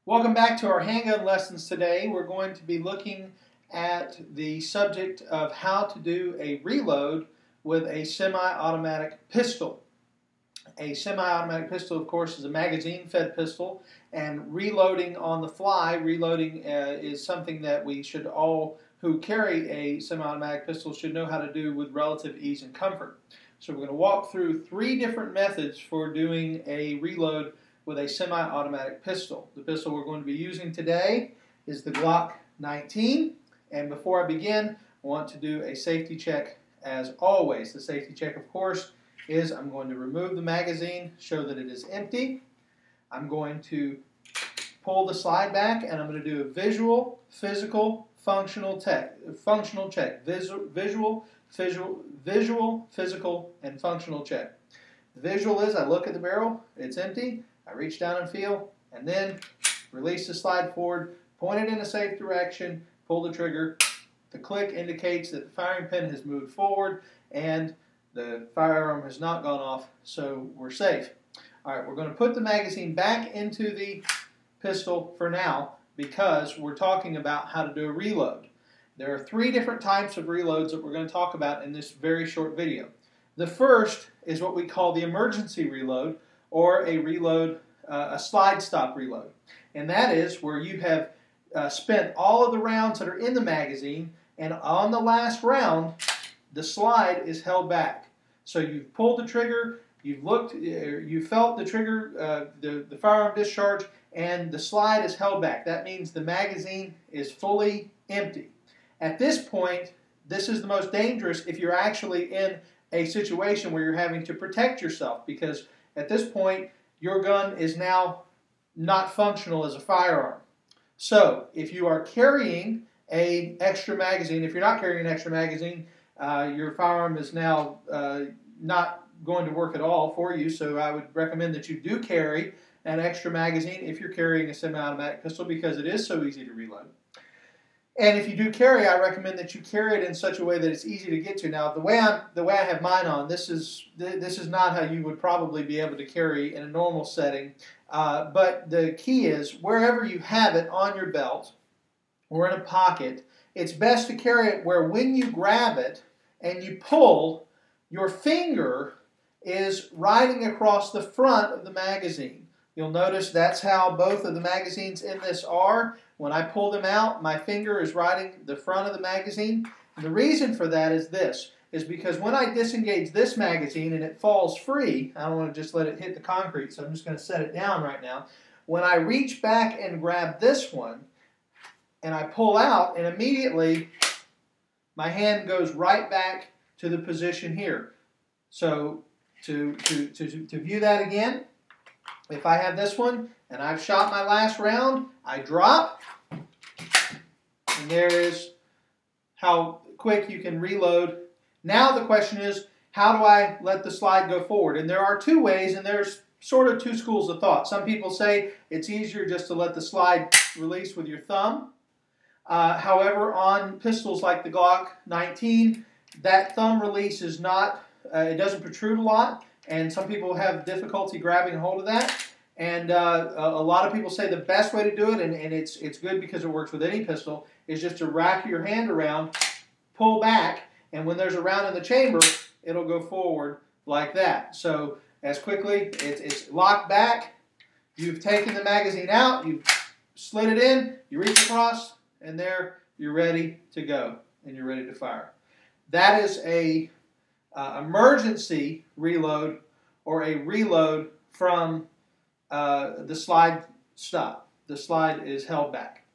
Welcome back to our handgun lessons today. We're going to be looking at the subject of how to do a reload with a semi-automatic pistol. A semi-automatic pistol, of course, is a magazine-fed pistol, and reloading on the fly, is something that we should all who carry a semi-automatic pistol should know how to do with relative ease and comfort. So we're going to walk through 3 different methods for doing a reload with a semi-automatic pistol. The pistol we're going to be using today is the Glock 19. And before I begin, I want to do a safety check as always. The safety check, of course, is I'm going to remove the magazine, show that it is empty. I'm going to pull the slide back, and I'm going to do a visual, physical, functional check. Visual, physical, and functional check. The visual is I look at the barrel, it's empty. I reach down and feel, and then release the slide forward, point it in a safe direction, pull the trigger. The click indicates that the firing pin has moved forward and the firearm has not gone off, so we're safe. All right, we're going to put the magazine back into the pistol for now because we're talking about how to do a reload. There are 3 different types of reloads that we're going to talk about in this very short video. The first is what we call the emergency reload, or a reload, a slide stop reload. And that is where you have spent all of the rounds that are in the magazine, and on the last round, the slide is held back. So you've pulled the trigger, you've looked, you felt the trigger, the firearm discharge, and the slide is held back. That means the magazine is fully empty. At this point, this is the most dangerous if you're actually in a situation where you're having to protect yourself, because at this point, your gun is now not functional as a firearm. So, if you are carrying an extra magazine, if you're not carrying an extra magazine, your firearm is now not going to work at all for you. So, I would recommend that you do carry an extra magazine if you're carrying a semi-automatic pistol, because it is so easy to reload. And if you do carry, I recommend that you carry it in such a way that it's easy to get to. Now, the way I have mine on, this is not how you would probably be able to carry in a normal setting. But the key is, wherever you have it on your belt or in a pocket, it's best to carry it where when you grab it and you pull, your finger is riding across the front of the magazine. You'll notice that's how both of the magazines in this are. When I pull them out, my finger is riding the front of the magazine. And the reason for that is this, is because when I disengage this magazine and it falls free, I don't want to just let it hit the concrete, so I'm just going to set it down right now. When I reach back and grab this one, and I pull out, and immediately my hand goes right back to the position here. So to view that again, if I have this one and I've shot my last round, I drop, and there is how quick you can reload. Now the question is, how do I let the slide go forward? And there are 2 ways, and there's sort of 2 schools of thought. Some people say it's easier just to let the slide release with your thumb. However, on pistols like the Glock 19, that thumb release is not, it doesn't protrude a lot. And some people have difficulty grabbing hold of that. And a lot of people say the best way to do it, and it's good because it works with any pistol, is just to wrap your hand around, pull back, and when there's a round in the chamber, it'll go forward like that. So as quickly, it's locked back, you've taken the magazine out, you've slid it in, you reach across, and there you're ready to go, and you're ready to fire. That is a emergency reload, or a reload from the slide stop. The slide is held back.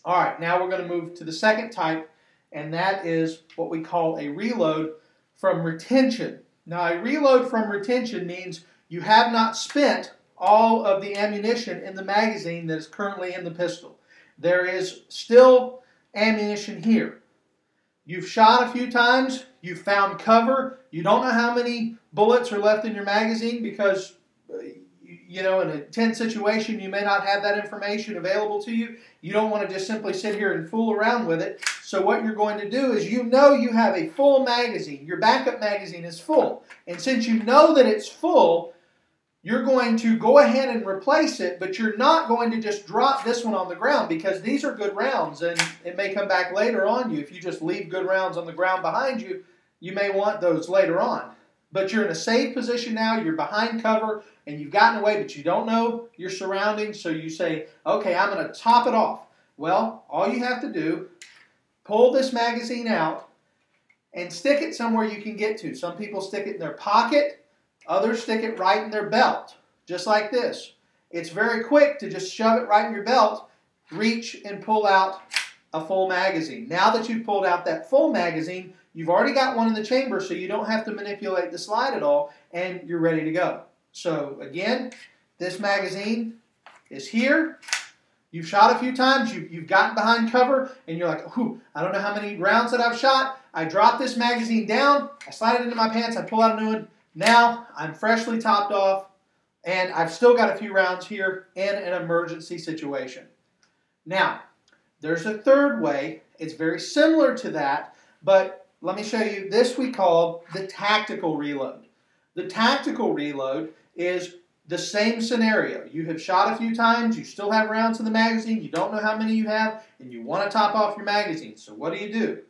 All right, now we're going to move to the second type, and that is what we call a reload from retention. Now, a reload from retention means you have not spent all of the ammunition in the magazine that is currently in the pistol. There is still ammunition here. You've shot a few times, you've found cover, you don't know how many bullets are left in your magazine because, you know, in a tense situation, you may not have that information available to you. You don't want to just simply sit here and fool around with it. So what you're going to do is, you know you have a full magazine. Your backup magazine is full. And since you know that it's full, you're going to go ahead and replace it, but you're not going to just drop this one on the ground, because these are good rounds and it may come back later on you. If you just leave good rounds on the ground behind you, you may want those later on. But you're in a safe position now, you're behind cover, and you've gotten away, but you don't know your surroundings, so you say, okay, I'm going to top it off. Well, all you have to do, pull this magazine out and stick it somewhere you can get to. Some people stick it in their pocket. Others stick it right in their belt, just like this. It's very quick to just shove it right in your belt, reach and pull out a full magazine. Now that you've pulled out that full magazine, you've already got one in the chamber, so you don't have to manipulate the slide at all, and you're ready to go. So again, this magazine is here. You've shot a few times, you've gotten behind cover, and you're like, ooh, I don't know how many rounds that I've shot. I drop this magazine down, I slide it into my pants, I pull out a new one. Now I'm freshly topped off, and I've still got a few rounds here in an emergency situation. Now, there's a third way. It's very similar to that, but let me show you. This we call the tactical reload. The tactical reload is the same scenario. You have shot a few times, you still have rounds in the magazine, you don't know how many you have, and you want to top off your magazine. So what do?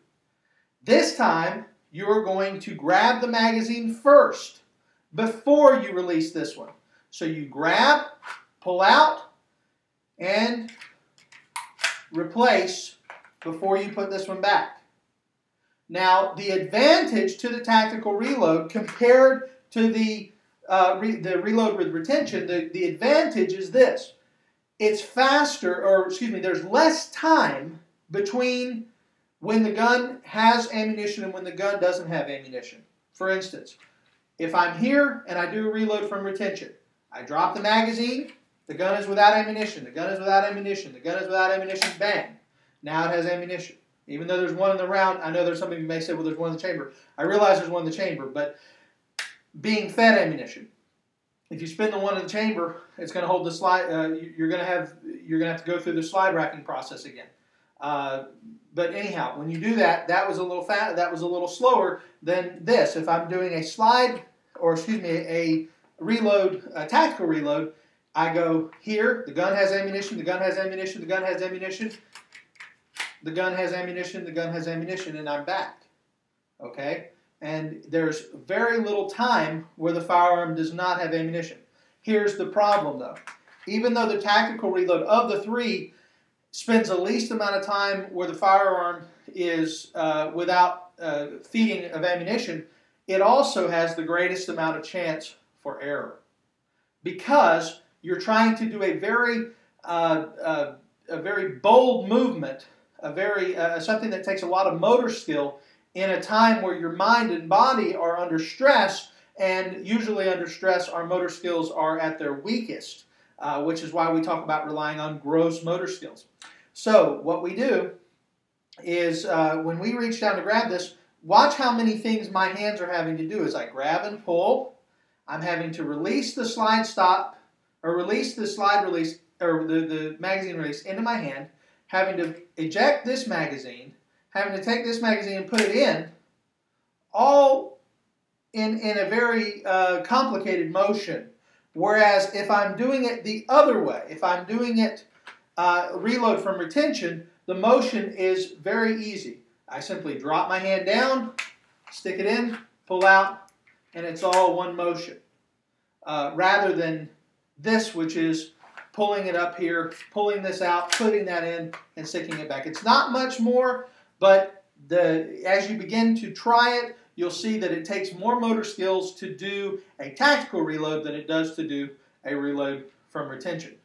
This time, you're going to grab the magazine first before you release this one. So you grab, pull out, and replace before you put this one back. Now, the advantage to the tactical reload compared to the reload with retention, the advantage is this. It's faster, or excuse me, there's less time between when the gun has ammunition and when the gun doesn't have ammunition. For instance, if I'm here and I do a reload from retention, I drop the magazine, the gun is without ammunition, the gun is without ammunition, the gun is without ammunition, bang. Now it has ammunition. Even though there's one in the round, I know there's some of you may say, well, there's one in the chamber. I realize there's one in the chamber, but being fed ammunition. If you spin the one in the chamber, it's going to hold the slide. You're going to have to go through the slide racking process again. But anyhow, when you do that, that was a little slower than this. If I'm doing a slide, or excuse me, a reload, a tactical reload, I go here. The gun has ammunition. The gun has ammunition. The gun has ammunition. The gun has ammunition. The gun has ammunition, and I'm back. Okay. And there's very little time where the firearm does not have ammunition. Here's the problem, though. Even though the tactical reload of the three spends the least amount of time where the firearm is without feeding of ammunition, it also has the greatest amount of chance for error. Because you're trying to do a very bold movement, something that takes a lot of motor skill, in a time where your mind and body are under stress, and usually under stress our motor skills are at their weakest, which is why we talk about relying on gross motor skills. So what we do is when we reach down to grab this, watch how many things my hands are having to do. As I grab and pull, I'm having to release the slide stop, or release the slide release, or the magazine release into my hand, having to eject this magazine, having to take this magazine and put it in, all in a very complicated motion. Whereas if I'm doing it the other way, if I'm doing it reload from retention, the motion is very easy. I simply drop my hand down, stick it in, pull out, and it's all one motion. Rather than this, which is pulling it up here, pulling this out, putting that in, and sticking it back. It's not much more, but as you begin to try it, you'll see that it takes more motor skills to do a tactical reload than it does to do a reload from retention.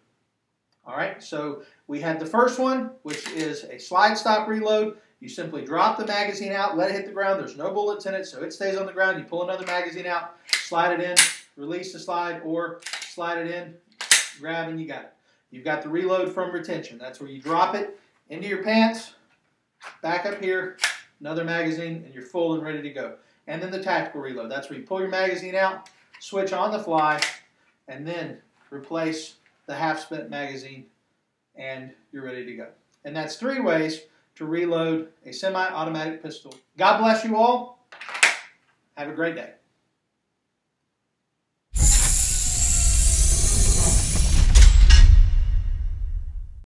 All right, so we had the first one, which is a slide stop reload. You simply drop the magazine out, let it hit the ground. There's no bullets in it, so it stays on the ground. You pull another magazine out, slide it in, release the slide, or slide it in, grab, and you got it. You've got the reload from retention. That's where you drop it into your pants, back up here, another magazine, and you're full and ready to go. And then the tactical reload. That's where you pull your magazine out, switch on the fly, and then replace the half-spent magazine, and you're ready to go. And that's 3 ways to reload a semi-automatic pistol. God bless you all. Have a great day.